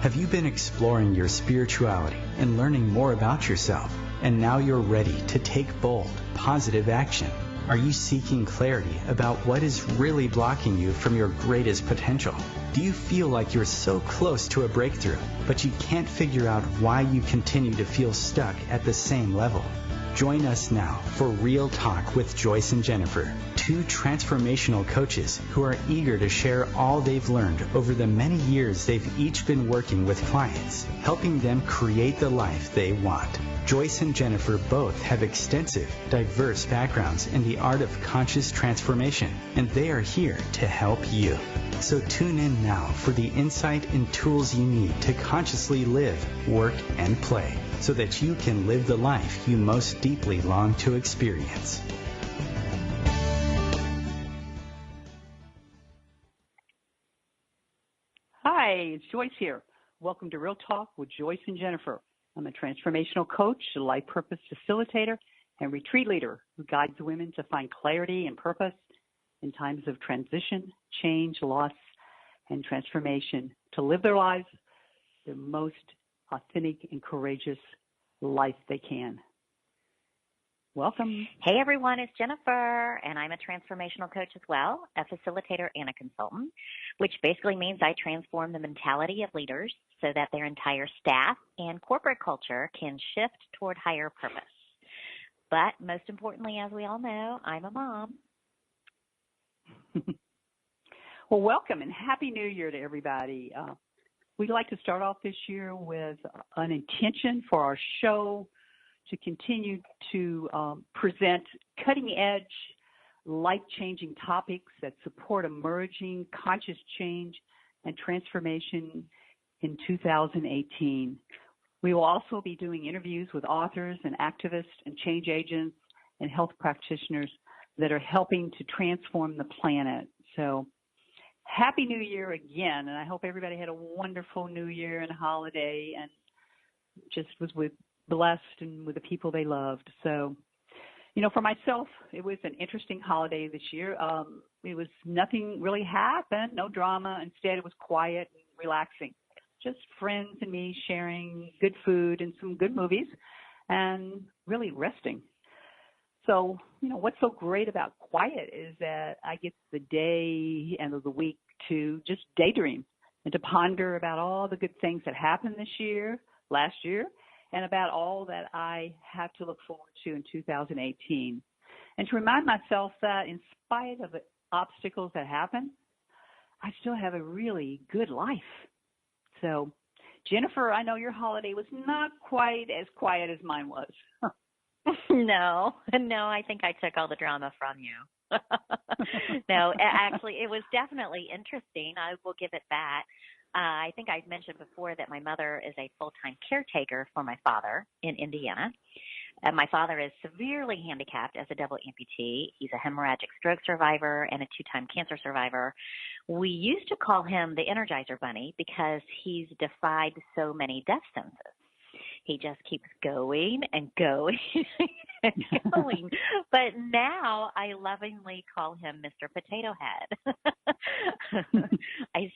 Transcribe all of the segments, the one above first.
Have you been exploring your spirituality and learning more about yourself? And now you're ready to take bold, positive action. Are you seeking clarity about what is really blocking you from your greatest potential? Do you feel like you're so close to a breakthrough, but you can't figure out why you continue to feel stuck at the same level? Join us now for Real Talk with Joyce and Jennifer, two transformational coaches who are eager to share all they've learned over the many years they've each been working with clients, helping them create the life they want. Joyce and Jennifer both have extensive, diverse backgrounds in the art of conscious transformation, and they are here to help you. So tune in now for the insight and tools you need to consciously live, work, and play, so that you can live the life you most deeply long to experience. Hi, it's Joyce here. Welcome to Real Talk with Joyce and Jennifer. I'm a transformational coach, a life purpose facilitator, and retreat leader who guides women to find clarity and purpose in times of transition, change, loss, and transformation, to live their lives the most authentic and courageous life they can. Welcome. Hey everyone, it's Jennifer, and I'm a transformational coach as well, a facilitator and a consultant, which basically means I transform the mentality of leaders so that their entire staff and corporate culture can shift toward higher purpose. But most importantly, as we all know, I'm a mom. Well, welcome and Happy New Year to everybody. We'd like to start off this year with an intention for our show to continue to present cutting-edge, life-changing topics that support emerging conscious change and transformation in 2018. We will also be doing interviews with authors and activists and change agents and health practitioners that are helping to transform the planet. So Happy New Year again, and I hope everybody had a wonderful New Year and holiday and just was blessed and with the people they loved. So, for myself, it was an interesting holiday this year. It was nothing really happened, no drama. Instead, it was quiet and relaxing. Just friends and me sharing good food and some good movies and really resting. So, what's so great about quiet is that I get the day and the week to just daydream and to ponder about all the good things that happened last year, and about all that I have to look forward to in 2018. And to remind myself that in spite of the obstacles that happen, I still have a really good life. So, Jennifer, I know your holiday was not quite as quiet as mine was. No, I think I took all the drama from you. No, actually, it was definitely interesting. I will give it that. I think I mentioned before that my mother is a full-time caretaker for my father in Indiana. My father is severely handicapped as a double amputee. He's a hemorrhagic stroke survivor and a 2-time cancer survivor. We used to call him the Energizer Bunny because he's defied so many death sentences. He just keeps going and going and going. But now I lovingly call him Mr. Potato Head. I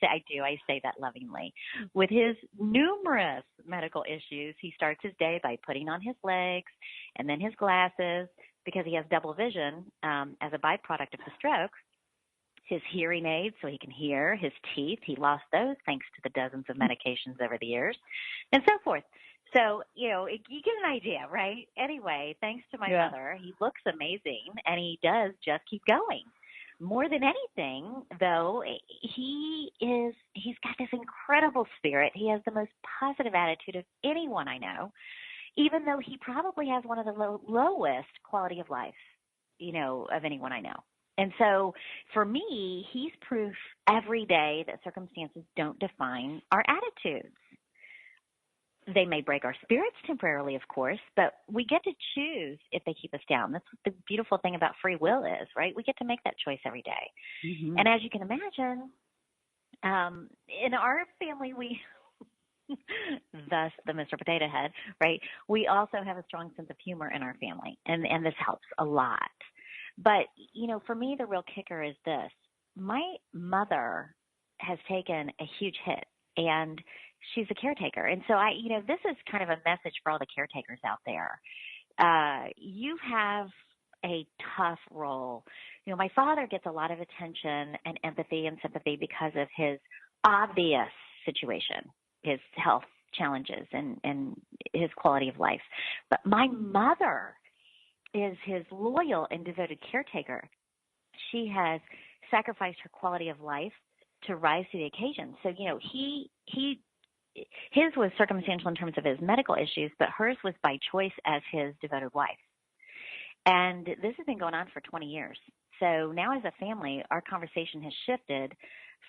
say that lovingly. With his numerous medical issues, he starts his day by putting on his legs and then his glasses because he has double vision as a byproduct of the stroke. His hearing aids so he can hear, his teeth, he lost those thanks to the dozens of medications over the years, and so forth. So, you get an idea, right? Anyway, thanks to my mother, he looks amazing, and he does just keep going. More than anything, though, he's got this incredible spirit. He has the most positive attitude of anyone I know, even though he probably has one of the lowest quality of life, of anyone I know. And so for me, he's proof every day that circumstances don't define our attitudes. They may break our spirits temporarily, of course, but we get to choose if they keep us down. That's what the beautiful thing about free will is, right? We get to make that choice every day. Mm-hmm. And as you can imagine, in our family, we, thus the Mr. Potato Head, right? We also have a strong sense of humor in our family, and this helps a lot. But, for me, the real kicker is this. My mother has taken a huge hit, and she's a caretaker. And so this is kind of a message for all the caretakers out there. You have a tough role. My father gets a lot of attention and empathy and sympathy because of his obvious situation, his health challenges and his quality of life. But my mother is his loyal and devoted caretaker. She has sacrificed her quality of life to rise to the occasion. So, his was circumstantial in terms of his medical issues, but hers was by choice as his devoted wife. And this has been going on for 20 years. So now as a family, our conversation has shifted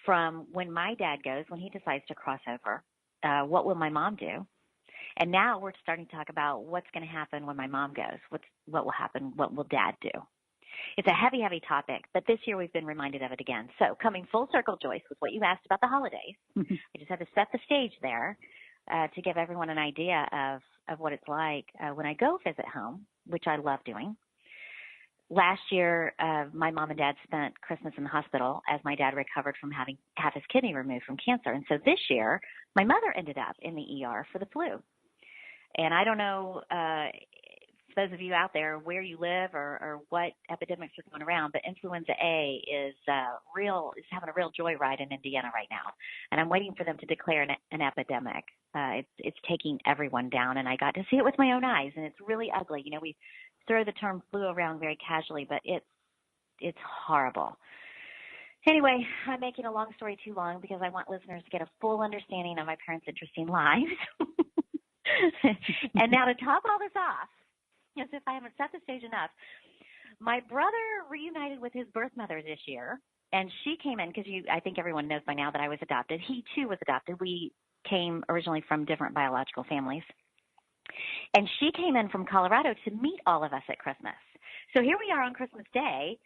from when my dad goes, when he decides to cross over, what will my mom do? And now we're starting to talk about what's going to happen when my mom goes. What will happen? What will dad do? It's a heavy, heavy topic, but this year we've been reminded of it again. So coming full circle, Joyce, with what you asked about the holidays, I just had to set the stage there to give everyone an idea of what it's like when I go visit home, which I love doing. Last year, my mom and dad spent Christmas in the hospital as my dad recovered from having half his kidney removed from cancer. And so this year, my mother ended up in the ER for the flu. And I don't know, those of you out there, where you live or what epidemics are going around, but influenza A is having a real joyride in Indiana right now. And I'm waiting for them to declare an epidemic. It's taking everyone down, and I got to see it with my own eyes, and it's really ugly. We throw the term flu around very casually, but it's horrible. Anyway, I'm making a long story too long because I want listeners to get a full understanding of my parents' interesting lives. And now to top all this off, as if I haven't set the stage enough, my brother reunited with his birth mother this year, and she came in because I think everyone knows by now that I was adopted. He, too, was adopted. We came originally from different biological families. And she came in from Colorado to meet all of us at Christmas. So here we are on Christmas Day.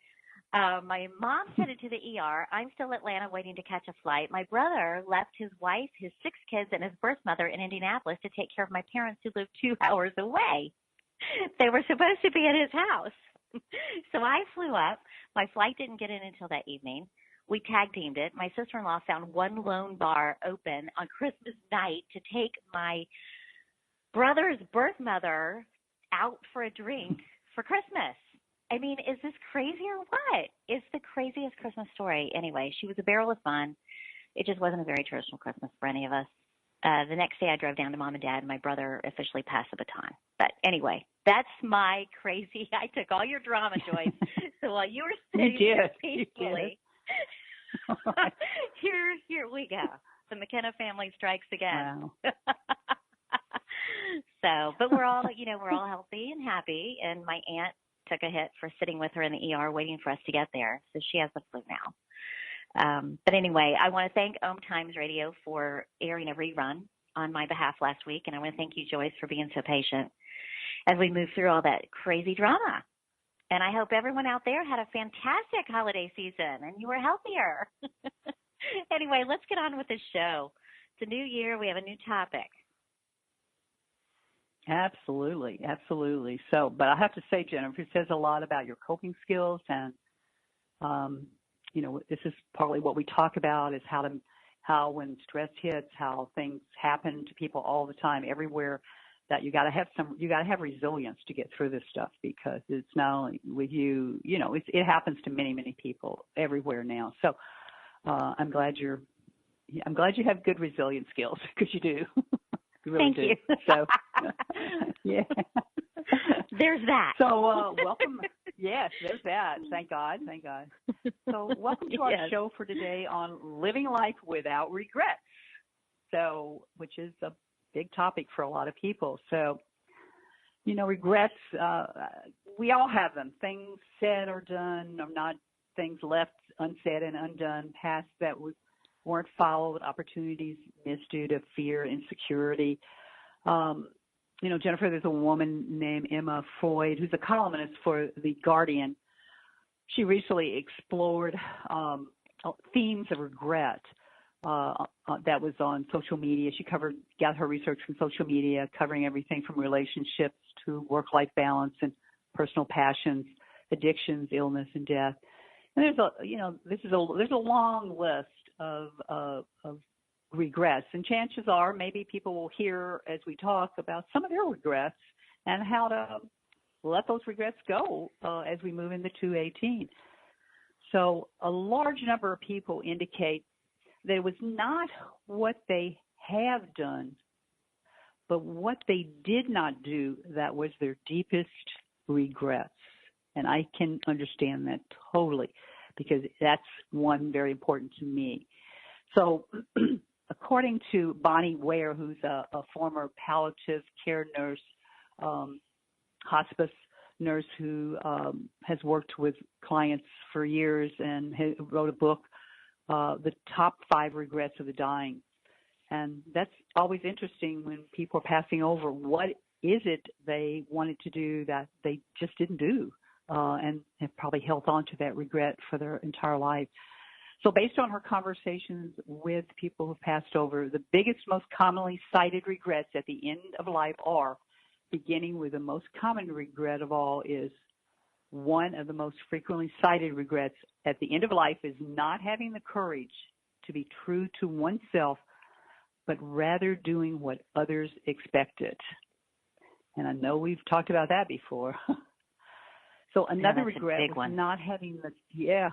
My mom's headed to the ER. I'm still in Atlanta waiting to catch a flight. My brother left his wife, his 6 kids, and his birth mother in Indianapolis to take care of my parents who live 2 hours away. They were supposed to be at his house. So I flew up. My flight didn't get in until that evening. We tag teamed it. My sister-in-law found one lone bar open on Christmas night to take my brother's birth mother out for a drink for Christmas. I mean, is this crazy or what? It's the craziest Christmas story. Anyway, she was a barrel of fun. It just wasn't a very traditional Christmas for any of us. The next day I drove down to Mom and Dad, and my brother officially passed the baton. But anyway, that's my crazy. I took all your drama, Joyce. So while you were sitting here peacefully, here we go. The McKenna family strikes again. Wow. So, but we're all healthy and happy. And my aunt took a hit for sitting with her in the ER waiting for us to get there. So she has the flu now. But anyway, I want to thank OMTimes Radio for airing a rerun on my behalf last week. And I want to thank you, Joyce, for being so patient as we move through all that crazy drama. And I hope everyone out there had a fantastic holiday season and you were healthier. Anyway, let's get on with this show. It's a new year. We have a new topic. Absolutely, absolutely. So, but I have to say, Jennifer, it says a lot about your coping skills, and this is partly what we talk about is how when stress hits, how things happen to people all the time, everywhere. That you got to have resilience to get through this stuff, because it's not only with you. It happens to many, many people everywhere now. So, I'm glad you have good resilience skills, because you do. You really Thank do. you. So, yeah. There's that. So, welcome. Yes, there's that. Thank God. Thank God. So, welcome to our show for today on living life without regrets. So, which is a big topic for a lot of people. So, regrets, we all have them. Things said or done, or not things left unsaid and undone, past that weren't followed, opportunities missed due to fear, insecurity. Jennifer, there's a woman named Emma Freud, who's a columnist for The Guardian. She recently explored themes of regret that was on social media. She got her research from social media, covering everything from relationships to work-life balance and personal passions, addictions, illness, and death. And there's a long list of regrets. And chances are maybe people will hear as we talk about some of their regrets and how to let those regrets go as we move into 2018. So a large number of people indicate that it was not what they have done, but what they did not do that was their deepest regrets. And I can understand that totally because that's one very important to me. So according to Bonnie Ware, who's a former palliative care nurse, hospice nurse who has worked with clients for years and wrote a book, The Top 5 Regrets of the Dying. And that's always interesting when people are passing over. What is it they wanted to do that they just didn't do and have probably held on to that regret for their entire life? So based on her conversations with people who passed over, the biggest, most commonly cited regrets at the end of life are, beginning with the most common regret of all is, one of the most frequently cited regrets at the end of life is not having the courage to be true to oneself, but rather doing what others expected. And I know we've talked about that before. So another regret was not having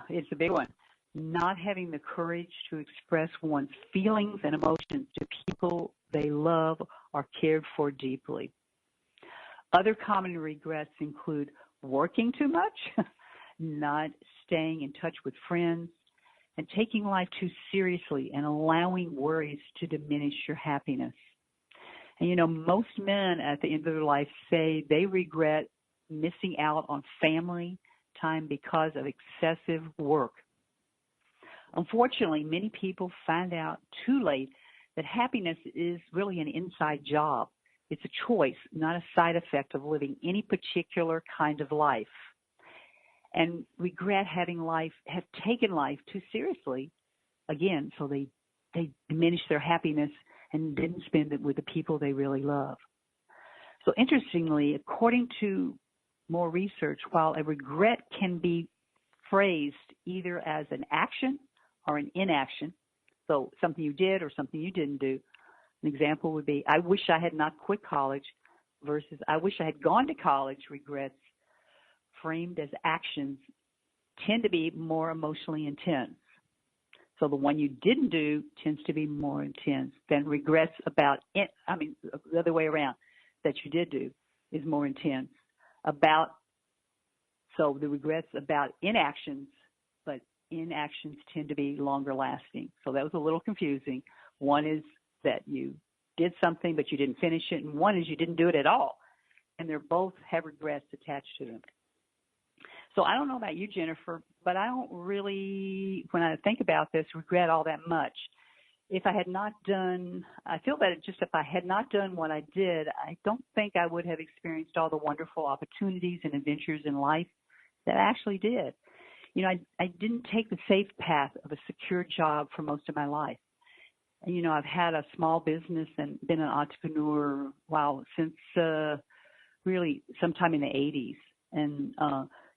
it's a big one. Not having the courage to express one's feelings and emotions to people they love or cared for deeply. Other common regrets include working too much, not staying in touch with friends, and taking life too seriously and allowing worries to diminish your happiness. And, most men at the end of their life say they regret missing out on family time because of excessive work. Unfortunately, many people find out too late that happiness is really an inside job. It's a choice, not a side effect of living any particular kind of life. And regret have taken life too seriously, again, so they diminish their happiness and didn't spend it with the people they really love. So interestingly, according to more research, while a regret can be phrased either as an action or an inaction, so something you did or something you didn't do. An example would be, I wish I had not quit college versus I wish I had gone to college. Regrets framed as actions tend to be more emotionally intense. So the one you didn't do tends to be more intense than regrets about it. The other way around, that you did do is more intense. So the regrets about inactions, but inactions tend to be longer lasting. So that was a little confusing. One is that you did something, but you didn't finish it. And one is you didn't do it at all. And they're both have regrets attached to them. So I don't know about you, Jennifer, but I don't really, when I think about this, regret all that much. If I had not done, I feel that if I had not done what I did, I don't think I would have experienced all the wonderful opportunities and adventures in life that I actually did. I didn't take the safe path of a secure job for most of my life. And, I've had a small business and been an entrepreneur, since really sometime in the 80s. And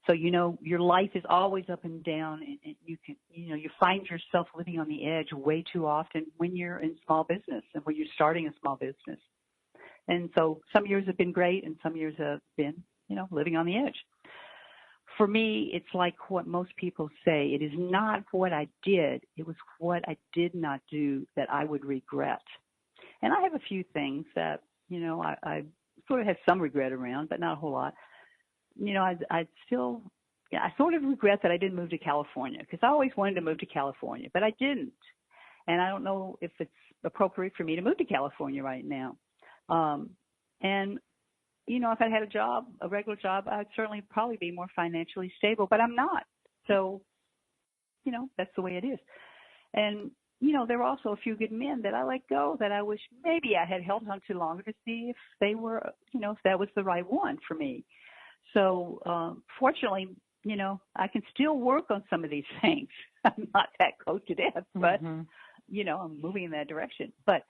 so, your life is always up and down, and you can, you find yourself living on the edge way too often when you're in small business and when you're starting a small business. And so some years have been great and some years have been, living on the edge. For me, it's like what most people say. It is not what I did. It was what I did not do that I would regret. And I have a few things that, I sort of have some regret around, but not a whole lot. I sort of regret that I didn't move to California because I always wanted to move to California, but I didn't. And I don't know if it's appropriate for me to move to California right now. If I had a regular job, I'd certainly probably be more financially stable, but I'm not. So, that's the way it is. And, there were also a few good men that I let go that I wish maybe I had held on to longer to see if they were, if that was the right one for me. So, fortunately, I can still work on some of these things. I'm not that close to death, but, I'm moving in that direction. But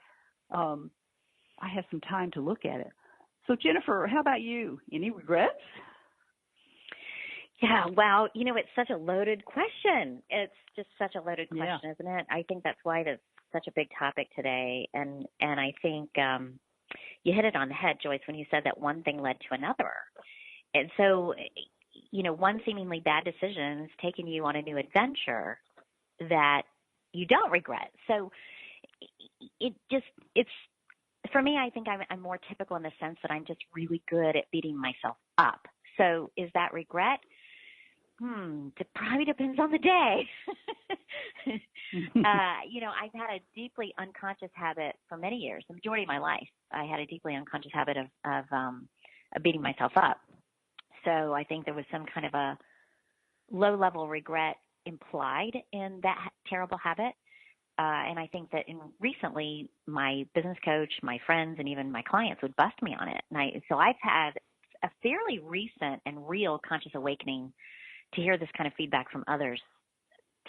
I have some time to look at it. So, Jennifer, how about you? Any regrets? Yeah, well, it's such a loaded question. It's just such a loaded question, isn't it? I think that's why this such a big topic today, and I think you hit it on the head, Joyce, when you said that one thing led to another. And so, one seemingly bad decision is taking you on a new adventure that you don't regret. So it's for me, I think I'm more typical in the sense that I'm just really good at beating myself up. So is that regret? It probably depends on the day. I've had a deeply unconscious habit for many years, the majority of my life. I had a deeply unconscious habit of beating myself up. So I think there was some kind of a low-level regret implied in that terrible habit. And I think that recently my business coach, my friends, and even my clients would bust me on it. So I've had a fairly recent and real conscious awakening to hear this kind of feedback from others,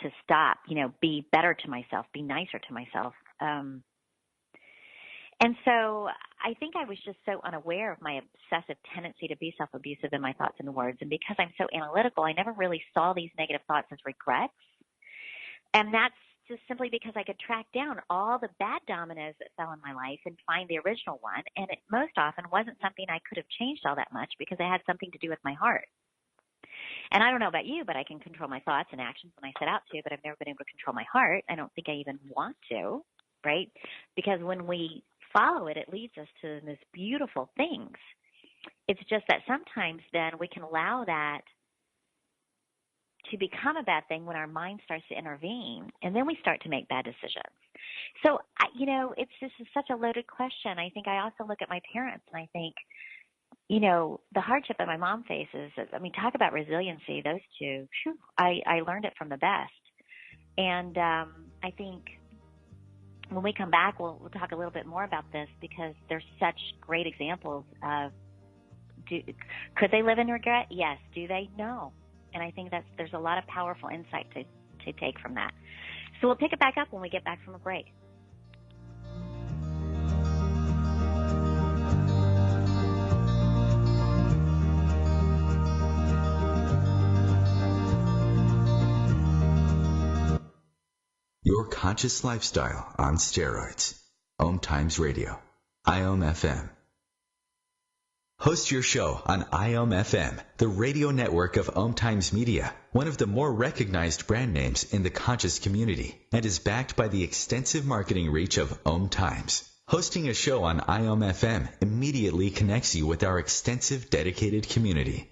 to stop, be better to myself, be nicer to myself. And so I think I was just so unaware of my obsessive tendency to be self-abusive in my thoughts and words. And because I'm so analytical, I never really saw these negative thoughts as regrets. And that's just simply because I could track down all the bad dominoes that fell in my life and find the original one. And it most often wasn't something I could have changed all that much because it had something to do with my heart. And I don't know about you, but I can control my thoughts and actions when I set out to, but I've never been able to control my heart. I don't think I even want to, right? Because when we follow it, it leads us to these beautiful things. It's just that sometimes then we can allow that to become a bad thing when our mind starts to intervene, and then we start to make bad decisions. So, this is such a loaded question. I think I also look at my parents and I think, the hardship that my mom faces, talk about resiliency, those two, I learned it from the best. And I think when we come back, we'll talk a little bit more about this because there's such great examples of, could they live in regret? Yes. Do they? No. And I think there's a lot of powerful insight to take from that. So we'll pick it back up when we get back from a break. Your conscious lifestyle on steroids. OMTimes Radio. IOM FM. Host your show on IOM FM, the radio network of OMTimes Media, one of the more recognized brand names in the conscious community, and is backed by the extensive marketing reach of OMTimes. Hosting a show on IOM FM immediately connects you with our extensive dedicated community.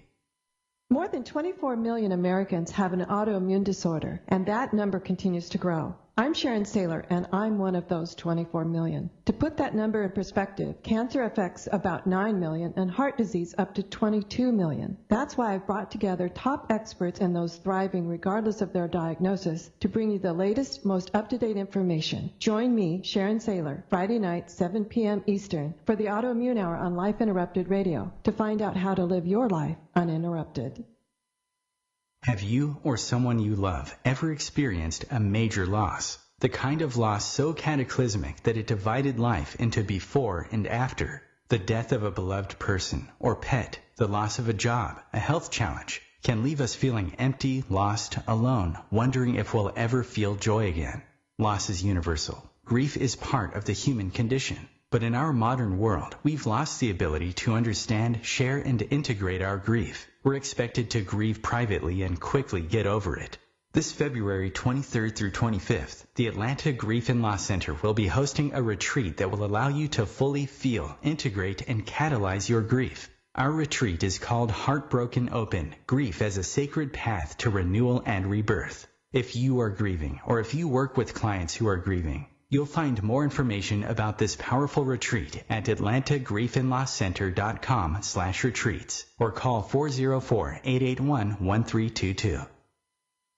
More than 24 million Americans have an autoimmune disorder, and that number continues to grow. I'm Sharon Saylor, and I'm one of those 24 million. To put that number in perspective, cancer affects about 9 million and heart disease up to 22 million. That's why I've brought together top experts and those thriving regardless of their diagnosis to bring you the latest, most up-to-date information. Join me, Sharon Saylor, Friday night, 7 p.m. Eastern, for the Autoimmune Hour on Life Interrupted Radio to find out how to live your life uninterrupted. Have you or someone you love ever experienced a major loss? The kind of loss so cataclysmic that it divided life into before and after. The death of a beloved person or pet, the loss of a job, a health challenge, can leave us feeling empty, lost, alone, wondering if we'll ever feel joy again. Loss is universal. Grief is part of the human condition. But in our modern world, we've lost the ability to understand, share, and integrate our grief. We're expected to grieve privately and quickly get over it. This February 23rd through 25th, the Atlanta Grief and Loss Center will be hosting a retreat that will allow you to fully feel, integrate, and catalyze your grief. Our retreat is called Heartbroken Open, Grief as a Sacred Path to Renewal and Rebirth. If you are grieving, or if you work with clients who are grieving, you'll find more information about this powerful retreat at atlantagriefandlosscenter.com/retreats or call 404-881-1322.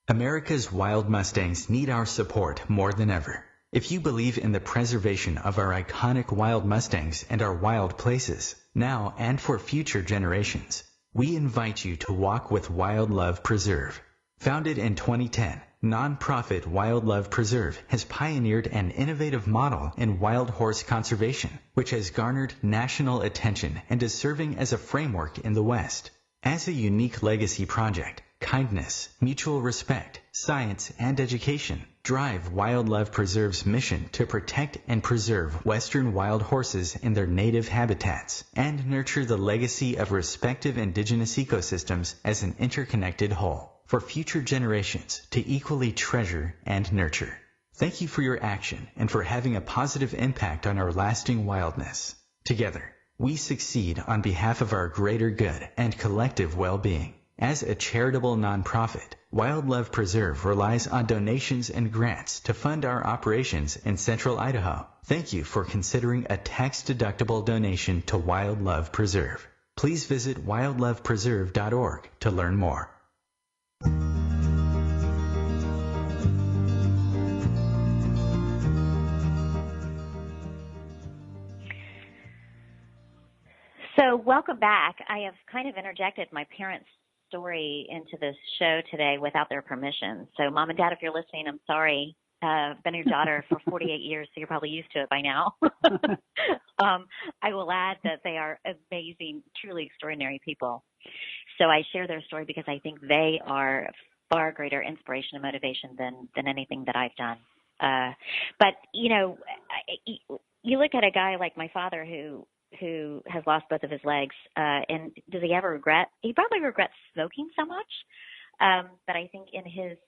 America's wild Mustangs need our support more than ever. If you believe in the preservation of our iconic wild Mustangs and our wild places, now and for future generations, we invite you to walk with Wild Love Preserve. Founded in 2010, nonprofit Wild Love Preserve has pioneered an innovative model in wild horse conservation, which has garnered national attention and is serving as a framework in the West. As a unique legacy project, kindness, mutual respect, science, and education, Drive Wildlife Preserve's mission to protect and preserve western wild horses in their native habitats and nurture the legacy of respective indigenous ecosystems as an interconnected whole for future generations to equally treasure and nurture. Thank you for your action and for having a positive impact on our lasting wildness. Together, we succeed on behalf of our greater good and collective well-being. As a charitable nonprofit, Wildlife Preserve relies on donations and grants to fund our operations in Central Idaho. Thank you for considering a tax-deductible donation to Wildlife Preserve. Please visit wildlifepreserve.org to learn more. So welcome back. I have kind of interjected my parents' story into this show today without their permission. So Mom and Dad, if you're listening, I'm sorry. I've been your daughter for 48 years, so you're probably used to it by now. I will add that they are amazing, truly extraordinary people. So I share their story because I think they are far greater inspiration and motivation than anything that I've done. But, you know, you look at a guy like my father who has lost both of his legs, and does he ever regret? He probably regrets smoking so much. But I think in his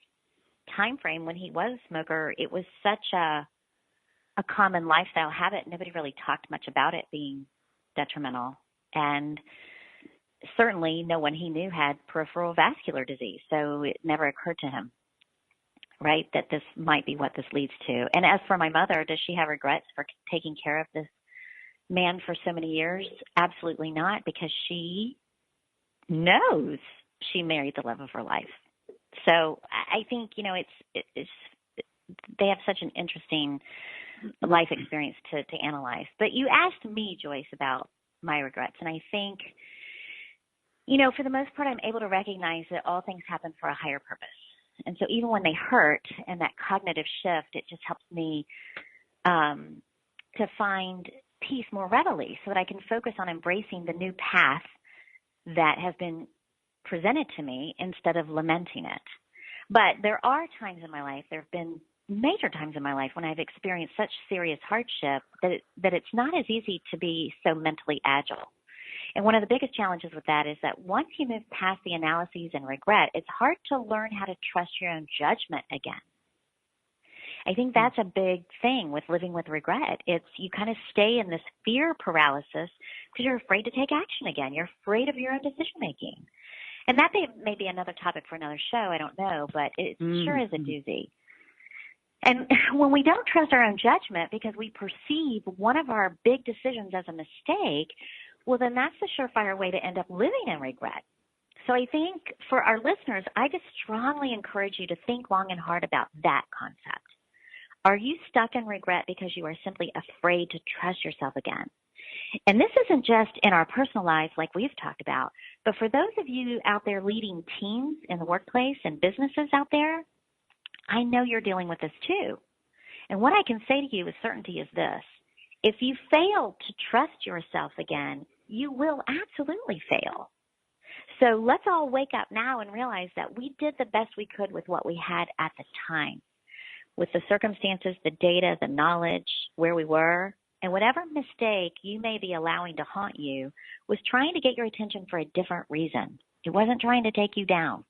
time frame when he was a smoker, it was such a common lifestyle habit. Nobody really talked much about it being detrimental. And certainly no one he knew had peripheral vascular disease. So it never occurred to him, right, that this might be what this leads to. And as for my mother, does she have regrets for taking care of this man for so many years? Absolutely not, because she knows she married the love of her life. So I think, you know, it's they have such an interesting life experience to analyze. But you asked me, Joyce, about my regrets, and I think, you know, for the most part, I'm able to recognize that all things happen for a higher purpose. And so even when they hurt and that cognitive shift, it just helps me to find peace more readily so that I can focus on embracing the new path that has been presented to me instead of lamenting it. But there are times in my life, there have been major times in my life when I've experienced such serious hardship that it's not as easy to be so mentally agile. And one of the biggest challenges with that is that once you move past the analyses and regret, it's hard to learn how to trust your own judgment again. I think that's a big thing with living with regret. It's you kind of stay in this fear paralysis because you're afraid to take action again. You're afraid of your own decision making. And that may be another topic for another show. I don't know, but it sure is a doozy. And when we don't trust our own judgment because we perceive one of our big decisions as a mistake, well, then that's the surefire way to end up living in regret. So I think for our listeners, I just strongly encourage you to think long and hard about that concept. Are you stuck in regret because you are simply afraid to trust yourself again? And this isn't just in our personal lives like we've talked about, but for those of you out there leading teams in the workplace and businesses out there, I know you're dealing with this too. And what I can say to you with certainty is this. If you fail to trust yourself again, you will absolutely fail. So let's all wake up now and realize that we did the best we could with what we had at the time, with the circumstances, the data, the knowledge, where we were. And whatever mistake you may be allowing to haunt you was trying to get your attention for a different reason. It wasn't trying to take you down.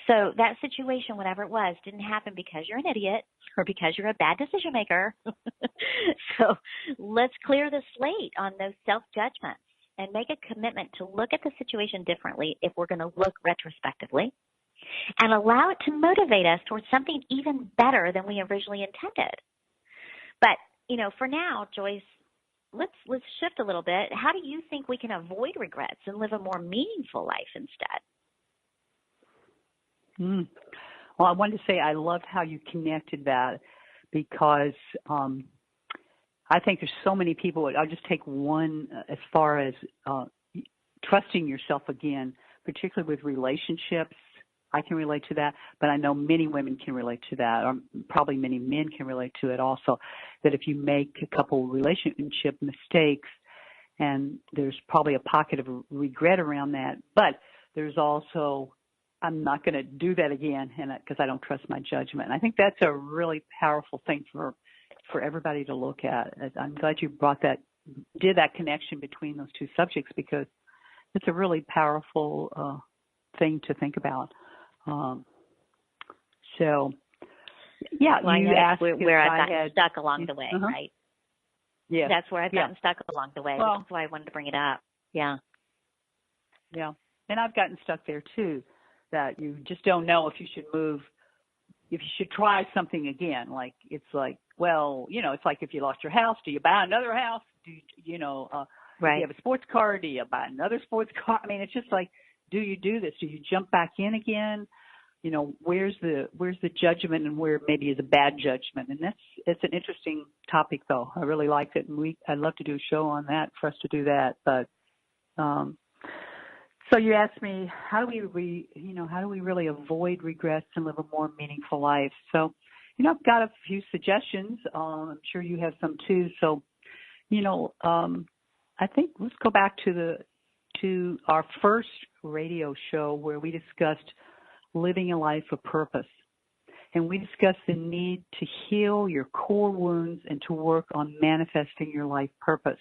So that situation, whatever it was, didn't happen because you're an idiot or because you're a bad decision maker. So let's clear the slate on those self-judgments and make a commitment to look at the situation differently if we're going to look retrospectively and allow it to motivate us towards something even better than we originally intended. But you know, for now, Joyce, let's shift a little bit. How do you think we can avoid regrets and live a more meaningful life instead? Well, I wanted to say I loved how you connected that because I think there's so many people. I'll just take one as far as trusting yourself again, particularly with relationships. I can relate to that, but I know many women can relate to that, or probably many men can relate to it also, that if you make a couple relationship mistakes, and there's probably a pocket of regret around that, but there's also I'm not going to do that again, and because I don't trust my judgment. And I think that's a really powerful thing for everybody to look at. I'm glad you did that connection between those two subjects, because it's a really powerful thing to think about. So, yeah, well, you asked where I've gotten stuck along the way, right? Yeah, that's where I've gotten stuck along the way. Well, that's why I wanted to bring it up. Yeah, and I've gotten stuck there too. That you just don't know if you should move, if you should try something again. Like it's like, well, it's like if you lost your house, do you buy another house? Do you right. If you have a sports car, do you buy another sports car? I mean, it's just like, do you do this? Do you jump back in again? Where's the judgment, and where maybe is a bad judgment? And it's an interesting topic, though. I really liked it, and I'd love to do a show on that for us to do that. But so you asked me, how do we really avoid regrets and live a more meaningful life? So, I've got a few suggestions. I'm sure you have some too. So, I think let's go back to our first radio show where we discussed living a life of purpose. And we discussed the need to heal your core wounds and to work on manifesting your life purpose.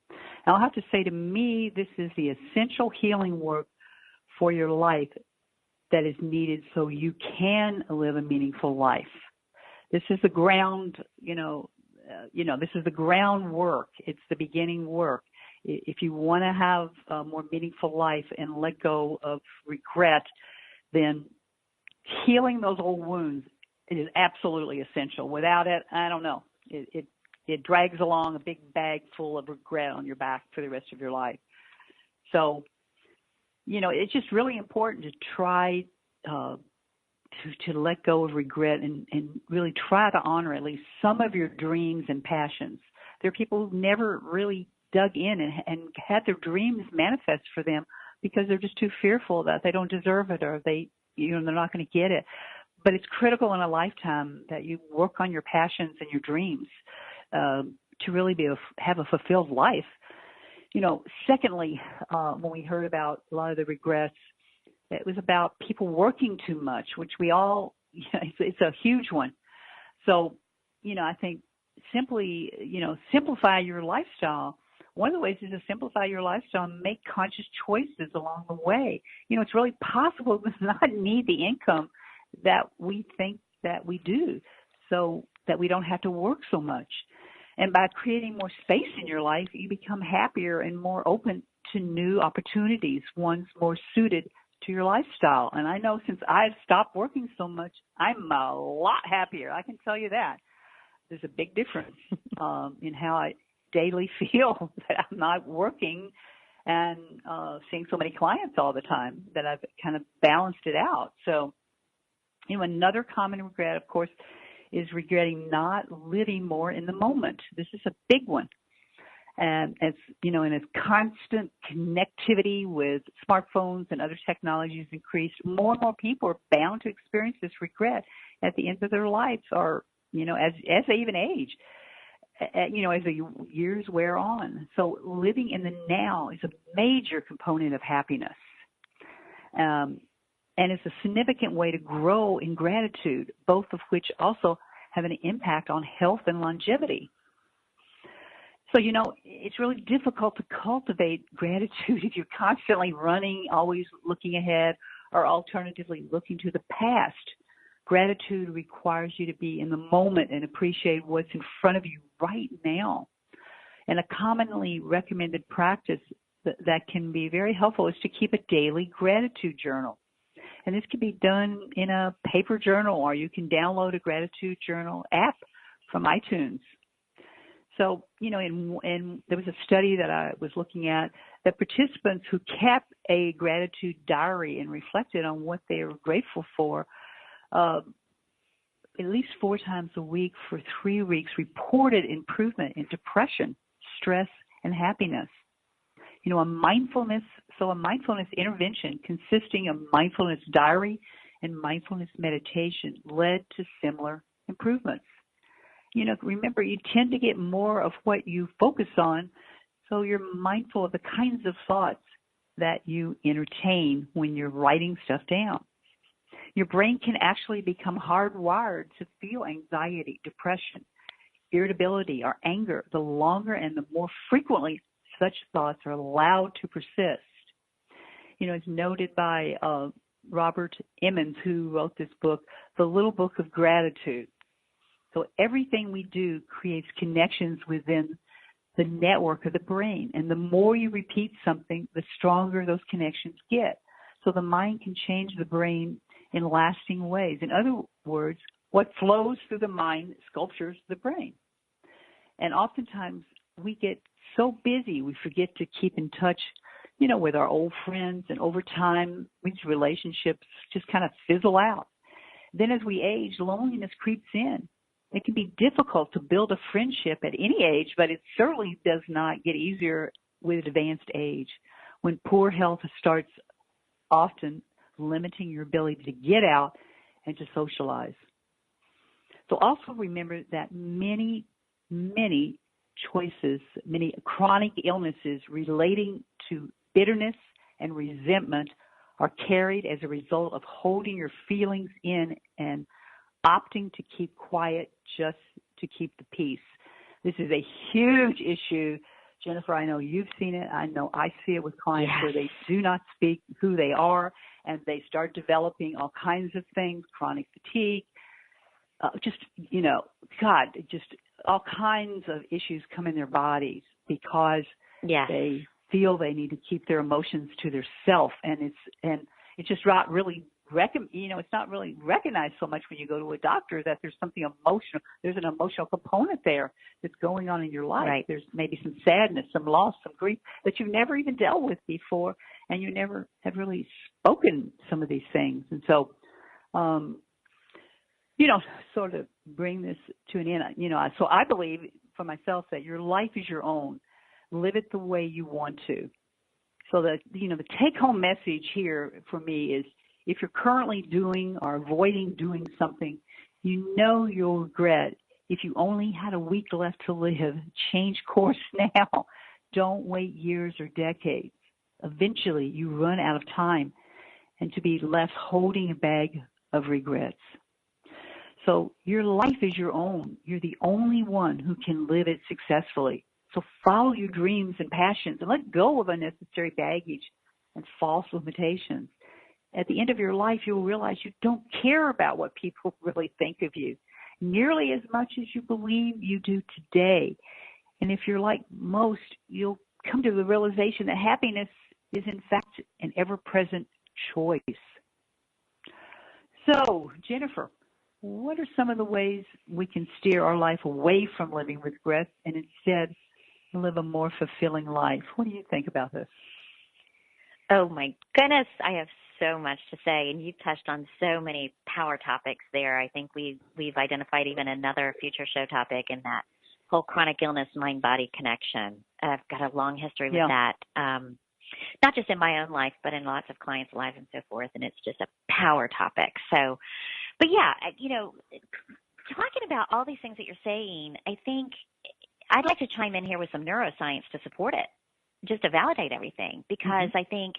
And I'll have to say, to me, this is the essential healing work for your life that is needed so you can live a meaningful life. This is the ground, this is the groundwork. It's the beginning work. If you want to have a more meaningful life and let go of regret, then healing those old wounds is absolutely essential. Without it, I don't know. It drags along a big bag full of regret on your back for the rest of your life. So, it's just really important to try to let go of regret and really try to honor at least some of your dreams and passions. There are people who've never really dug in and had their dreams manifest for them because they're just too fearful that they don't deserve it, or they're not going to get it. But it's critical in a lifetime that you work on your passions and your dreams to really have a fulfilled life. Secondly, when we heard about a lot of the regrets, it was about people working too much, which we all, it's a huge one. So, I think simply, simplify your lifestyle. One of the ways is to simplify your lifestyle and make conscious choices along the way. It's really possible to not need the income that we think that we do, so that we don't have to work so much. And by creating more space in your life, you become happier and more open to new opportunities, ones more suited to your lifestyle. And I know since I've stopped working so much, I'm a lot happier. I can tell you that. There's a big difference in how I daily feel that I'm not working and seeing so many clients all the time, that I've kind of balanced it out. So, another common regret, of course, is regretting not living more in the moment. This is a big one. And as constant connectivity with smartphones and other technologies increased, more and more people are bound to experience this regret at the end of their lives, or, as they even age, as the years wear on. So living in the now is a major component of happiness. And it's a significant way to grow in gratitude, both of which also have an impact on health and longevity. So, it's really difficult to cultivate gratitude if you're constantly running, always looking ahead, or alternatively looking to the past. Gratitude requires you to be in the moment and appreciate what's in front of you right now. And a commonly recommended practice that can be very helpful is to keep a daily gratitude journal. And this can be done in a paper journal, or you can download a gratitude journal app from iTunes. So, and there was a study that I was looking at that participants who kept a gratitude diary and reflected on what they were grateful for at least 4 times a week for 3 weeks reported improvement in depression, stress, and happiness. A mindfulness intervention consisting of mindfulness diary and mindfulness meditation led to similar improvements. Remember, you tend to get more of what you focus on, so you're mindful of the kinds of thoughts that you entertain when you're writing stuff down. Your brain can actually become hardwired to feel anxiety, depression, irritability, or anger the longer and the more frequently such thoughts are allowed to persist. It's noted by Robert Emmons, who wrote this book, The Little Book of Gratitude. So everything we do creates connections within the network of the brain. And the more you repeat something, the stronger those connections get. So the mind can change the brain in lasting ways. In other words, what flows through the mind sculptures the brain. And oftentimes we get so busy we forget to keep in touch, with our old friends. And over time, these relationships just kind of fizzle out. Then as we age, loneliness creeps in. It can be difficult to build a friendship at any age, but it certainly does not get easier with advanced age, when poor health starts often limiting your ability to get out and to socialize. So also remember that many choices, many chronic illnesses relating to bitterness and resentment are carried as a result of holding your feelings in and opting to keep quiet just to keep the peace. This is a huge issue. Jennifer, I know you've seen it. I know I see it with clients where they do not speak who they are, and they start developing all kinds of things, chronic fatigue, just all kinds of issues come in their bodies because they feel they need to keep their emotions to their self, and it's just not really it's not really recognized so much when you go to a doctor that there's something emotional. There's an emotional component there that's going on in your life. Right. There's maybe some sadness, some loss, some grief that you've never even dealt with before, and you never have really spoken some of these things. And so, sort of bring this to an end. So I believe for myself that your life is your own. Live it the way you want to. So the take-home message here for me is, if you're currently doing or avoiding doing something you'll regret, if you only had a week left to live, change course now. Don't wait years or decades. Eventually, you run out of time and to be left holding a bag of regrets. So your life is your own. You're the only one who can live it successfully. So follow your dreams and passions and let go of unnecessary baggage and false limitations. At the end of your life, you'll realize you don't care about what people really think of you nearly as much as you believe you do today. And if you're like most, you'll come to the realization that happiness is, in fact, an ever-present choice. So, Jennifer, what are some of the ways we can steer our life away from living with regrets and instead live a more fulfilling life? What do you think about this? Oh, my goodness. I have so much to say, and you've touched on so many power topics there. I think we've identified even another future show topic in that whole chronic illness mind-body connection. I've got a long history with that, not just in my own life, but in lots of clients' lives and so forth, and it's just a power topic. So, but yeah, talking about all these things that you're saying, I think I'd like to chime in here with some neuroscience to support it, just to validate everything, because I think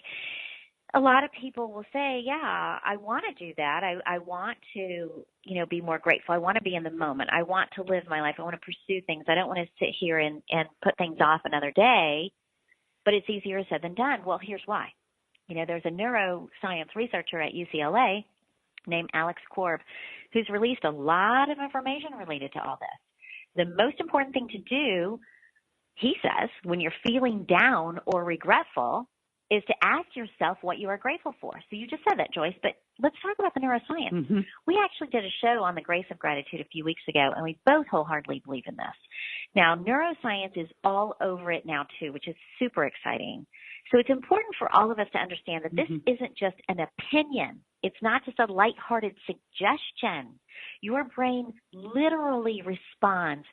a lot of people will say, yeah, I want to do that. I want to, be more grateful. I want to be in the moment. I want to live my life. I want to pursue things. I don't want to sit here and put things off another day, but it's easier said than done. Well, here's why. There's a neuroscience researcher at UCLA named Alex Korb who's released a lot of information related to all this. The most important thing to do, he says, when you're feeling down or regretful, is to ask yourself what you are grateful for. So you just said that, Joyce, but let's talk about the neuroscience. We actually did a show on the grace of gratitude a few weeks ago, and we both wholeheartedly believe in this. Now, neuroscience is all over it now, too, which is super exciting. So it's important for all of us to understand that this isn't just an opinion. It's not just a lighthearted suggestion. Your brain literally responds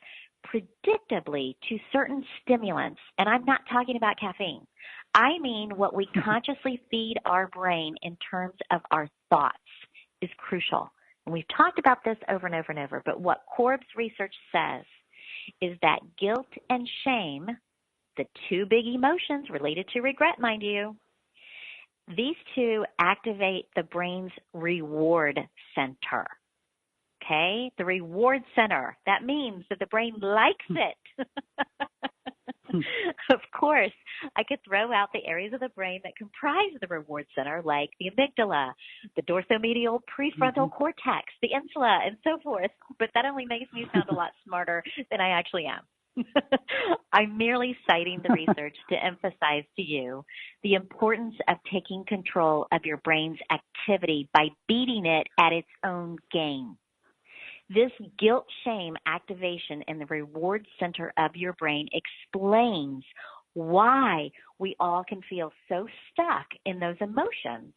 predictably to certain stimulants, and I'm not talking about caffeine. I mean what we consciously feed our brain in terms of our thoughts is crucial. And we've talked about this over and over and over, but what Korb's research says is that guilt and shame, the two big emotions related to regret, mind you, These two activate the brain's reward center. Okay? The reward center. That means that the brain likes it. Of course, I could throw out the areas of the brain that comprise the reward center, like the amygdala, the dorsomedial prefrontal cortex, the insula, and so forth. But that only makes me sound a lot smarter than I actually am. I'm merely citing the research to emphasize to you the importance of taking control of your brain's activity by beating it at its own game. This guilt-shame activation in the reward center of your brain explains why we all can feel so stuck in those emotions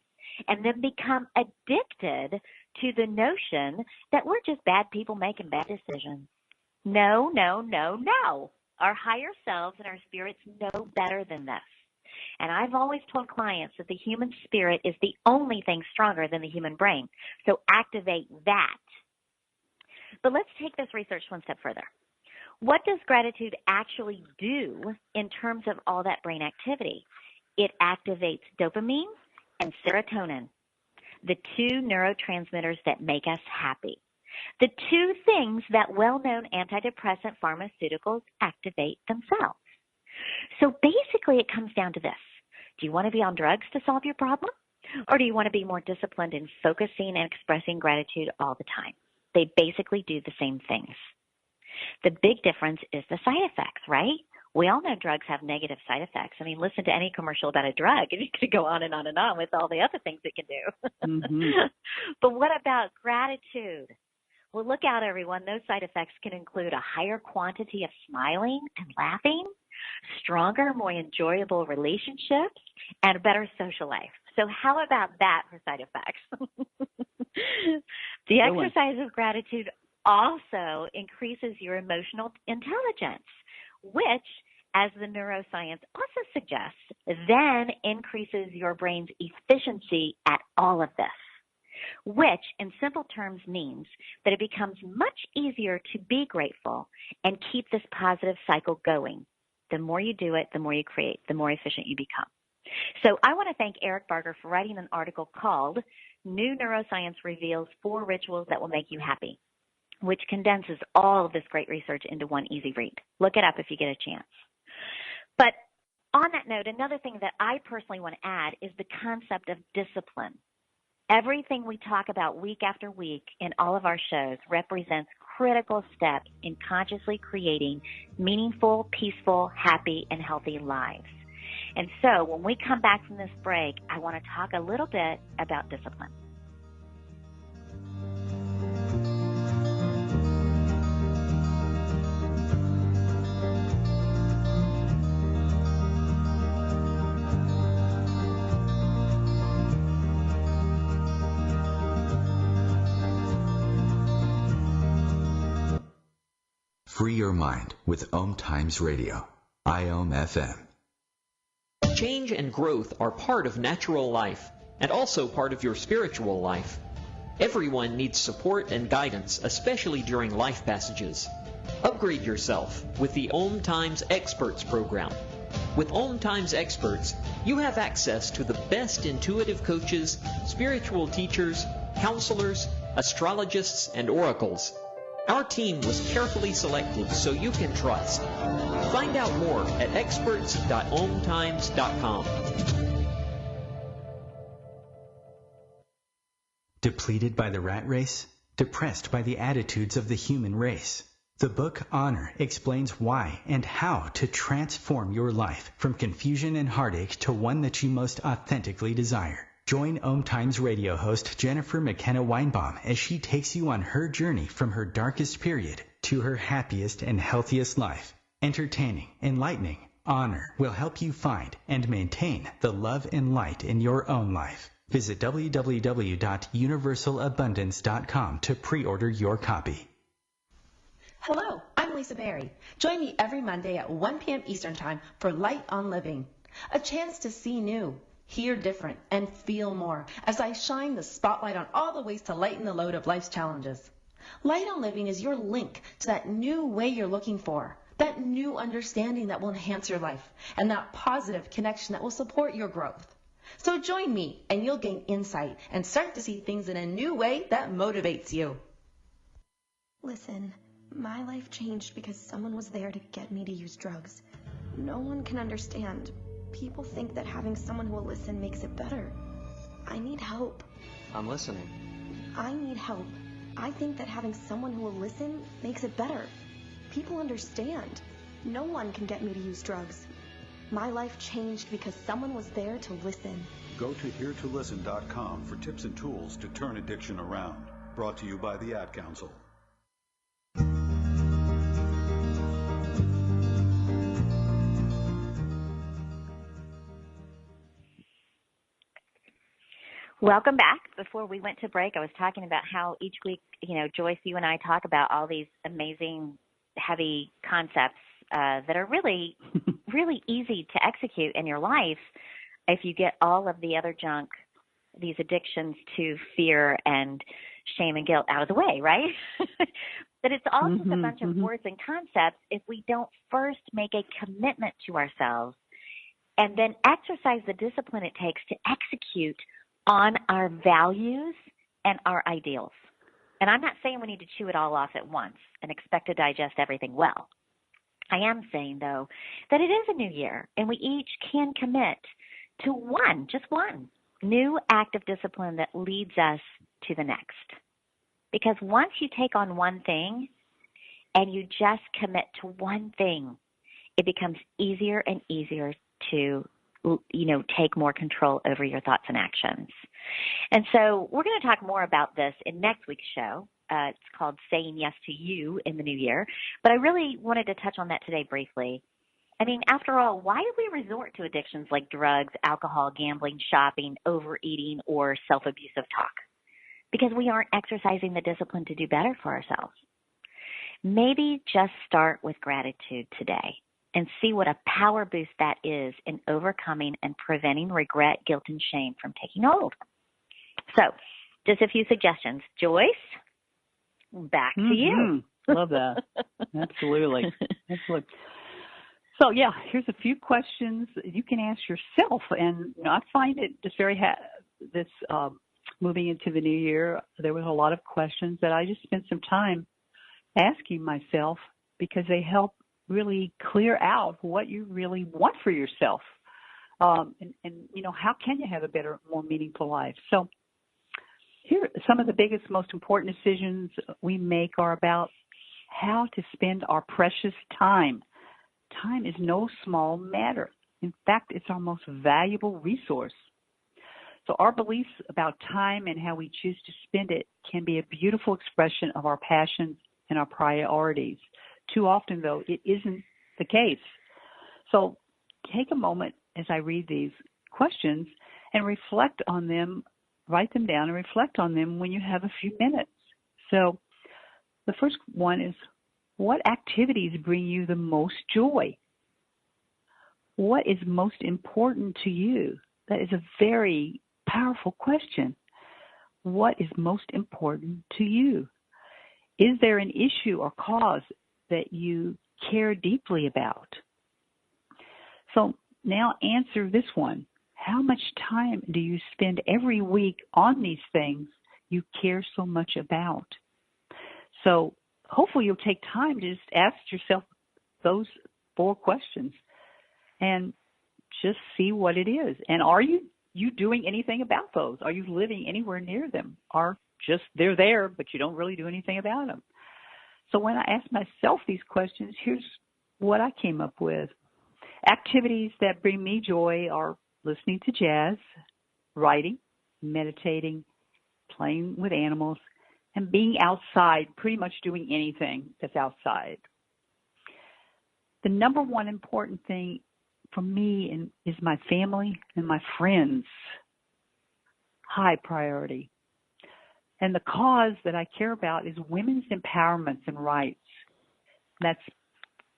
and then become addicted to the notion that we're just bad people making bad decisions. No, no, no, no. Our higher selves and our spirits know better than this. And I've always told clients that the human spirit is the only thing stronger than the human brain. So activate that. But let's take this research one step further. What does gratitude actually do in terms of all that brain activity? It activates dopamine and serotonin, the two neurotransmitters that make us happy. The two things that well-known antidepressant pharmaceuticals activate themselves. So basically it comes down to this. Do you want to be on drugs to solve your problem? Or do you want to be more disciplined in focusing and expressing gratitude all the time? They basically do the same things. The big difference is the side effects, right? We all know drugs have negative side effects. I mean, listen to any commercial about a drug, and you could go on and on and on with all the other things it can do. Mm-hmm. But what about gratitude? Well, look out, everyone. Those side effects can include a higher quantity of smiling and laughing, stronger, more enjoyable relationships, and a better social life. So how about that for side effects? The exercise of gratitude also increases your emotional intelligence, which, as the neuroscience also suggests, then increases your brain's efficiency at all of this, which in simple terms means that it becomes much easier to be grateful and keep this positive cycle going. The more you do it, the more you create, the more efficient you become. So I want to thank Eric Barger for writing an article called New Neuroscience Reveals 4 Rituals That Will Make You Happy, which condenses all of this great research into one easy read. Look it up if you get a chance. But on that note, another thing that I personally want to add is the concept of discipline. Everything we talk about week after week in all of our shows represents critical steps in consciously creating meaningful, peaceful, happy, and healthy lives. And so when we come back from this break, I want to talk a little bit about discipline. Free your mind with OMTimes Radio, IOM-FM. Change and growth are part of natural life and also part of your spiritual life. Everyone needs support and guidance, especially during life passages. Upgrade yourself with the OMTimes Experts program. With OMTimes Experts, you have access to the best intuitive coaches, spiritual teachers, counselors, astrologists, and oracles. Our team was carefully selected so you can trust. Find out more at experts.omtimes.com. Depleted by the rat race? Depressed by the attitudes of the human race? The book Honor explains why and how to transform your life from confusion and heartache to one that you most authentically desire. Join OMTimes radio host Jennifer McKenna Weinbaum as she takes you on her journey from her darkest period to her happiest and healthiest life. Entertaining, enlightening, Honor will help you find and maintain the love and light in your own life. Visit www.universalabundance.com to pre-order your copy. Hello, I'm Lisa Berry. Join me every Monday at 1 p.m. Eastern Time for Light on Living, a chance to see new, hear different, and feel more as I shine the spotlight on all the ways to lighten the load of life's challenges. Light on Living is your link to that new way you're looking for, that new understanding that will enhance your life, and that positive connection that will support your growth. So join me and you'll gain insight and start to see things in a new way that motivates you. Listen, my life changed because someone was there to get me to use drugs. No one can understand. People think that having someone who will listen makes it better. I need help. I'm listening. I need help. I think that having someone who will listen makes it better. People understand. No one can get me to use drugs. My life changed because someone was there to listen. Go to heretolisten.com for tips and tools to turn addiction around. Brought to you by the Ad Council. Welcome back. Before we went to break, I was talking about how each week, Joyce, you and I talk about all these amazing, heavy concepts that are really, really easy to execute in your life if you get all of the other junk, these addictions to fear and shame and guilt out of the way, right? But it's all just a bunch of words and concepts if we don't first make a commitment to ourselves and then exercise the discipline it takes to execute on our values and our ideals. And I'm not saying we need to chew it all off at once and expect to digest everything well. I am saying, though, that it is a new year, and we each can commit to just one, new act of discipline that leads us to the next. Because once you take on one thing and you just commit to one thing, it becomes easier and easier to take more control over your thoughts and actions. And so we're going to talk more about this in next week's show. It's called Saying Yes to You in the New Year. But I really wanted to touch on that today briefly. I mean, after all, why do we resort to addictions like drugs, alcohol, gambling, shopping, overeating, or self-abusive talk? Because we aren't exercising the discipline to do better for ourselves. Maybe just start with gratitude today and see what a power boost that is in overcoming and preventing regret, guilt, and shame from taking hold. So, just a few suggestions. Joyce, back to you. Love that. Absolutely. So, here's a few questions you can ask yourself. And I find it just very moving into the new year, there was a lot of questions that I just spent some time asking myself because they help really clear out what you really want for yourself. And how can you have a better, more meaningful life? So here, some of the biggest, most important decisions we make are about how to spend our precious time. Time is no small matter. In fact, it's our most valuable resource. So our beliefs about time and how we choose to spend it can be a beautiful expression of our passions and our priorities. Too often, though, it isn't the case. So take a moment as I read these questions and reflect on them, write them down and reflect on them when you have a few minutes. So the first one is, what activities bring you the most joy? What is most important to you? That is a very powerful question. What is most important to you? Is there an issue or cause that you care deeply about? So now answer this one. How much time do you spend every week on these things you care so much about? So hopefully you'll take time to just ask yourself those 4 questions and just see what it is. And are you doing anything about those? Are you living anywhere near them? Or just they're there, but you don't really do anything about them? So when I ask myself these questions, here's what I came up with. Activities that bring me joy are listening to jazz, writing, meditating, playing with animals, and being outside, pretty much doing anything that's outside. The number one important thing for me is my family and my friends. High priority. And the cause that I care about is women's empowerment and rights. That's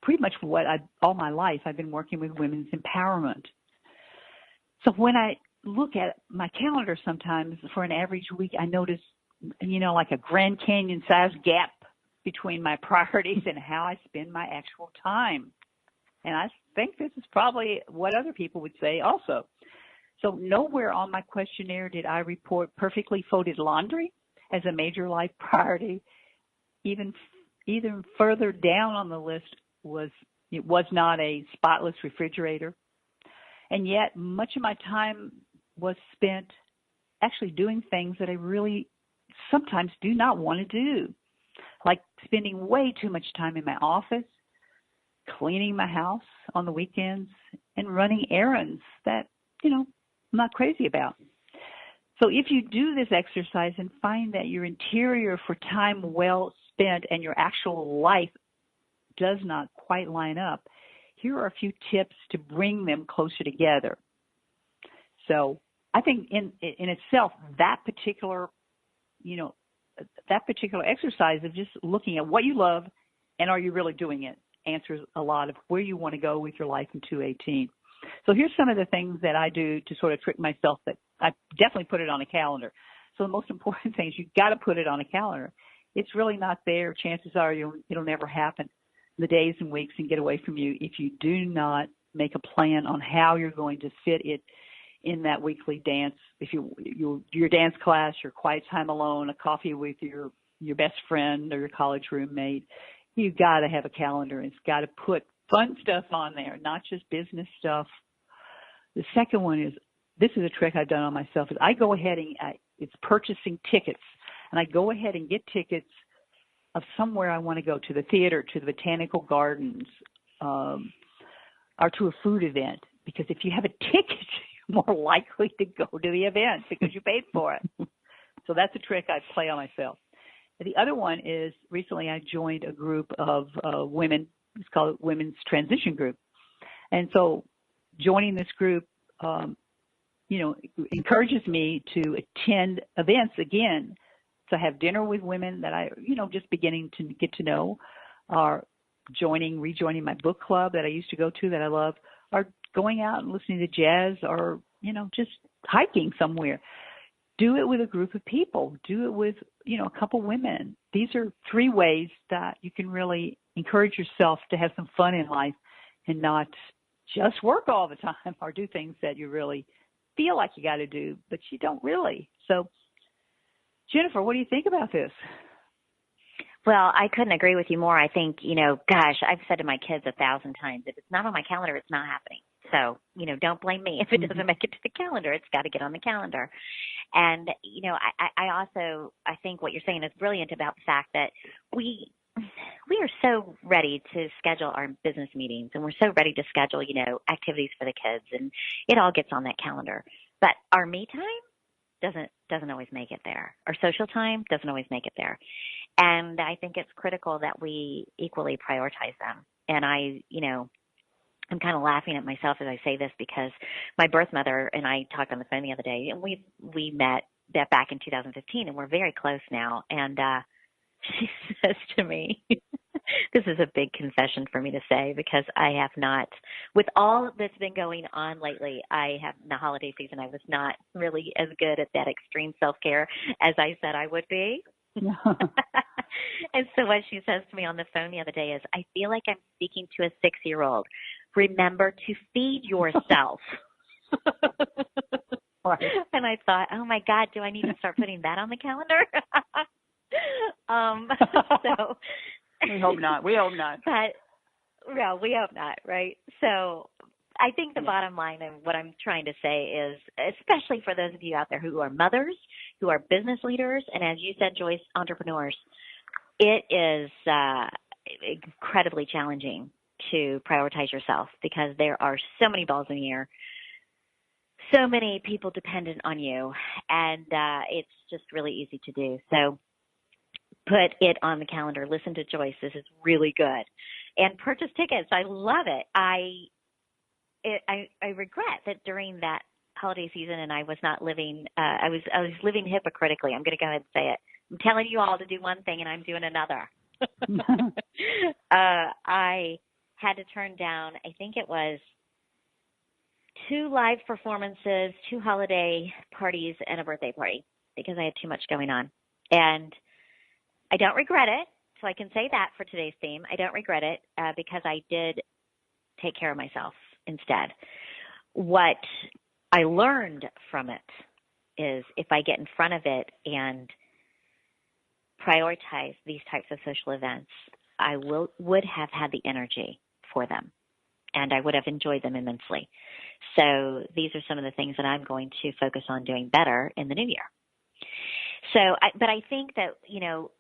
pretty much what all my life I've been working with women's empowerment. So when I look at my calendar sometimes for an average week, I notice, like a Grand Canyon-sized gap between my priorities and how I spend my actual time. And I think this is probably what other people would say also. So nowhere on my questionnaire did I report perfectly folded laundry as a major life priority. Even further down on the list was not a spotless refrigerator. And yet much of my time was spent actually doing things that I really sometimes do not want to do, like spending way too much time in my office, cleaning my house on the weekends, and running errands that, I'm not crazy about. So if you do this exercise and find that your interior for time well spent and your actual life does not quite line up, here are a few tips to bring them closer together. So I think in itself, that particular exercise of just looking at what you love and are you really doing it answers a lot of where you want to go with your life in 2018. So here's some of the things that I do to sort of trick myself that I definitely put it on a calendar. So the most important thing is you've got to put it on a calendar. It's really not there. Chances are it'll never happen. The days and weeks can get away from you if you do not make a plan on how you're going to fit it in that weekly dance. If your dance class, your quiet time alone, a coffee with your best friend or your college roommate, you got to have a calendar. It's got to put fun stuff on there, not just business stuff. The second one is, this is a trick I've done on myself, is I go ahead and it's purchasing tickets, and I go ahead and get tickets of somewhere I want to go, to the theater, to the botanical gardens, or to a food event, because if you have a ticket, you're more likely to go to the event because you paid for it. So that's a trick I play on myself. The other one is, recently I joined a group of women. It's called Women's Transition Group. And so joining this group, encourages me to attend events again, to have dinner with women that I, just beginning to get to know, or rejoining my book club that I used to go to that I love, or going out and listening to jazz, or, just hiking somewhere. Do it with a group of people. Do it with, a couple women. These are 3 ways that you can really encourage yourself to have some fun in life and not just work all the time or do things that you really feel like you got to do, but you don't really. So, Jennifer, what do you think about this? Well, I couldn't agree with you more. I think, I've said to my kids 1,000 times, if it's not on my calendar, it's not happening. So, don't blame me if it doesn't make it to the calendar. It's got to get on the calendar. And, I think what you're saying is brilliant about the fact that we are so ready to schedule our business meetings, and we're so ready to schedule, activities for the kids, and it all gets on that calendar. But our me time doesn't always make it there. Our social time doesn't always make it there. And I think it's critical that we equally prioritize them. And I'm kind of laughing at myself as I say this, because my birth mother and I talked on the phone the other day, and we met back in 2015, and we're very close now. And she says to me, this is a big confession for me to say, because I have not, with all that's been going on lately, in the holiday season, I was not really as good at that extreme self-care as I said I would be. And so what she says to me on the phone the other day is, I feel like I'm speaking to a 6-year-old. Remember to feed yourself. Right. And I thought, oh my God, do I need to start putting that on the calendar? So we hope not. But well, we hope not, right? So I think the bottom line of what I'm trying to say is, especially for those of you out there who are mothers, who are business leaders, and as you said, Joyce, entrepreneurs, it is incredibly challenging to prioritize yourself, because there are so many balls in the air, so many people dependent on you, and it's just really easy to do. So put it on the calendar. Listen to Joyce. This is really good. And purchase tickets. I love it. I regret that during that holiday season, and I was not living, I was living hypocritically. I'm going to go ahead and say it. I'm telling you all to do one thing, and I'm doing another. I had to turn down, I think it was 2 live performances, 2 holiday parties, and a birthday party, because I had too much going on. And I don't regret it. So I can say that for today's theme. I don't regret it, because I did take care of myself instead. What I learned from it is if I get in front of it and prioritize these types of social events, I would have had the energy for them, and I would have enjoyed them immensely. So these are some of the things that I'm going to focus on doing better in the new year. But I think that,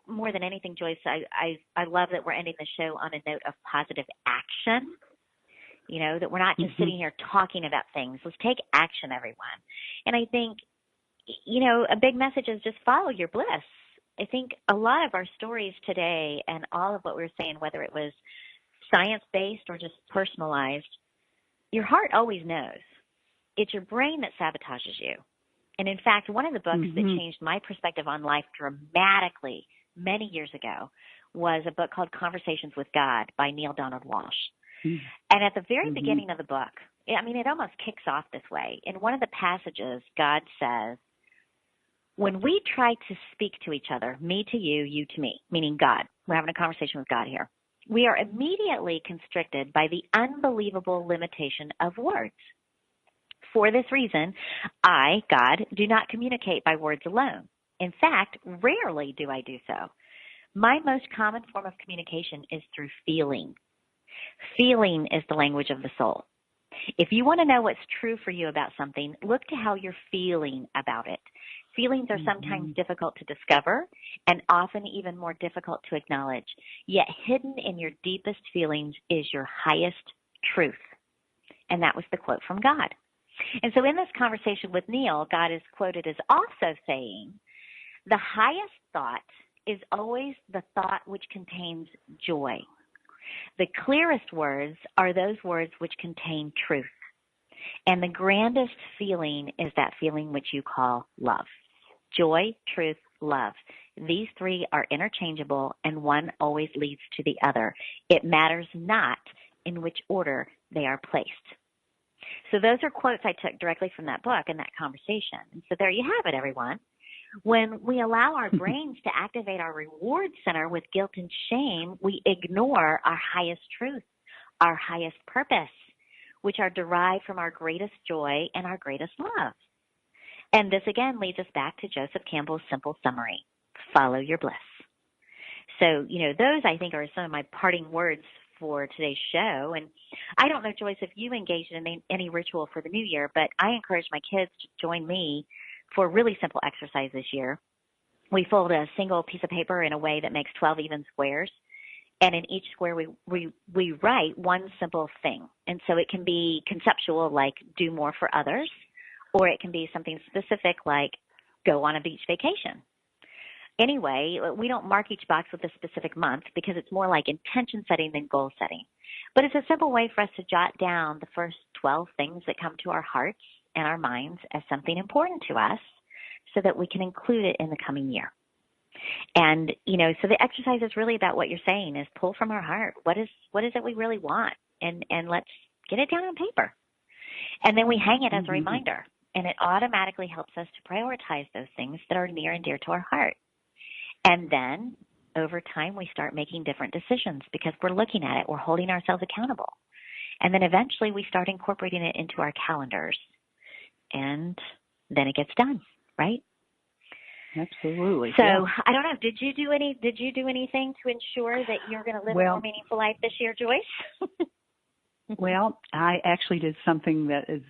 more than anything, Joyce, I love that we're ending the show on a note of positive action, that we're not just sitting here talking about things. Let's take action, everyone. And I think, a big message is just follow your bliss. I think a lot of our stories today and all of what we were saying, whether it was science-based or just personalized, your heart always knows. It's your brain that sabotages you. And in fact, one of the books that changed my perspective on life dramatically many years ago was a book called Conversations with God by Neale Donald Walsch. And at the very beginning of the book, it almost kicks off this way. In one of the passages, God says, when we try to speak to each other, me to you, you to me, meaning God, we're having a conversation with God here, we are immediately constricted by the unbelievable limitation of words. For this reason, I, God, do not communicate by words alone. In fact, rarely do I do so. My most common form of communication is through feeling. Feeling is the language of the soul. If you want to know what's true for you about something, look to how you're feeling about it. Feelings are sometimes difficult to discover and often even more difficult to acknowledge. Yet hidden in your deepest feelings is your highest truth. And that was the quote from God. And so in this conversation with Neale, God is quoted as also saying, the highest thought is always the thought which contains joy. The clearest words are those words which contain truth. And the grandest feeling is that feeling which you call love. Joy, truth, love. These three are interchangeable, and one always leads to the other. It matters not in which order they are placed. So those are quotes I took directly from that book and that conversation. And so there you have it, everyone. When we allow our brains to activate our reward center with guilt and shame, we ignore our highest truth, our highest purpose, which are derived from our greatest joy and our greatest love. And this again leads us back to Joseph Campbell's simple summary: follow your bliss. So, those I think are some of my parting words for today's show. And I don't know, Joyce, if you engaged in any ritual for the new year, but I encourage my kids to join me for a really simple exercise this year. We fold a single piece of paper in a way that makes 12 even squares. And in each square, we write one simple thing. And so it can be conceptual, like do more for others, or it can be something specific like go on a beach vacation. Anyway, we don't mark each box with a specific month because it's more like intention setting than goal setting. But it's a simple way for us to jot down the first 12 things that come to our hearts and our minds as something important to us so that we can include it in the coming year. And, so the exercise is really about what you're saying is pull from our heart. What is it we really want? And let's get it down on paper. And then we hang it as a reminder. And it automatically helps us to prioritize those things that are near and dear to our heart. And then over time, we start making different decisions because we're looking at it. We're holding ourselves accountable. And then eventually we start incorporating it into our calendars. And then it gets done, right? Absolutely. So I don't know. Did you do anything to ensure that you're going to live a more meaningful life this year, Joyce? Well, I actually did something that is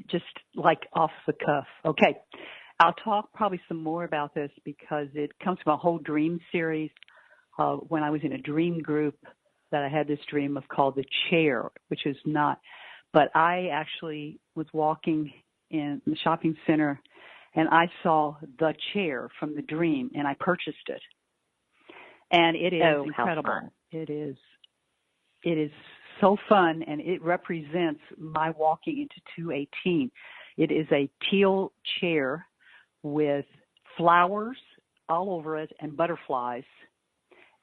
just like off the cuff. Okay. I'll talk probably some more about this because it comes from a whole dream series. When I was in a dream group that I had this dream of called The Chair, which is not, but I actually was walking in the shopping center and I saw the chair from the dream and I purchased it. And it is incredible. How fun. It is so fun, and it represents my walking into 218. It is a teal chair with flowers all over it and butterflies.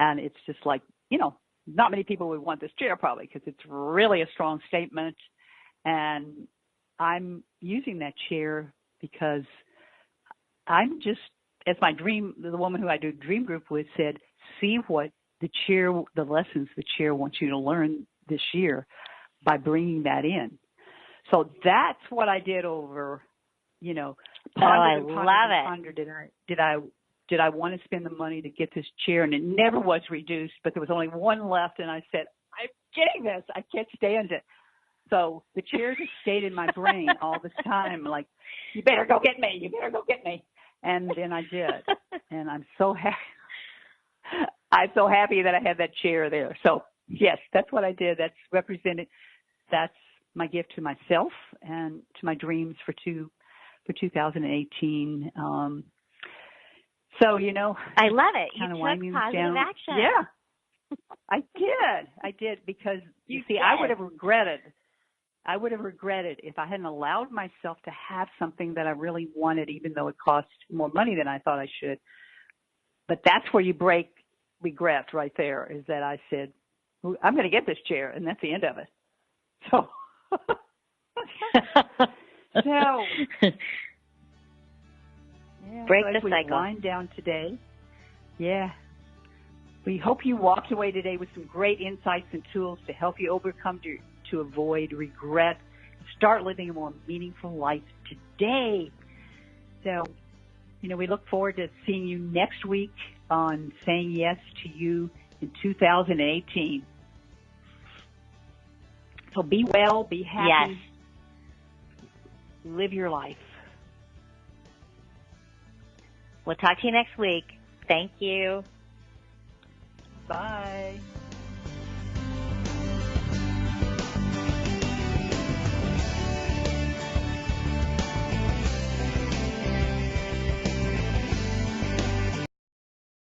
And it's just like, not many people would want this chair probably because it's really a strong statement. And I'm using that chair because I'm just, as my dream, the woman who I do dream group with said, see what the lessons the chair wants you to learn this year by bringing that in. So that's what I did over, you know, I love it. Did I want to spend the money to get this chair? And it never was reduced, but there was only one left, and I said, I'm getting this. I can't stand it. So the chair just stayed in my brain all this time, like, you better go get me. You better go get me. And then I did. And I'm so happy. I'm so happy that I had that chair there. So, yes, that's what I did. That's my gift to myself and to my dreams for 2018. So, you know, I love it. You took positive action. Yeah, I did because you see, I would have regretted if I hadn't allowed myself to have something that I really wanted, even though it cost more money than I thought I should. But that's where you break regret right there, is that I said, I'm going to get this chair, and that's the end of it. So, break the we cycle. Wind down today. Yeah. We hope you walked away today with some great insights and tools to help you overcome to avoid regret, start living a more meaningful life today. So, you know, we look forward to seeing you next week on Saying Yes to You in 2018. So be well, be happy. Yes. Live your life. We'll talk to you next week. Thank you. Bye.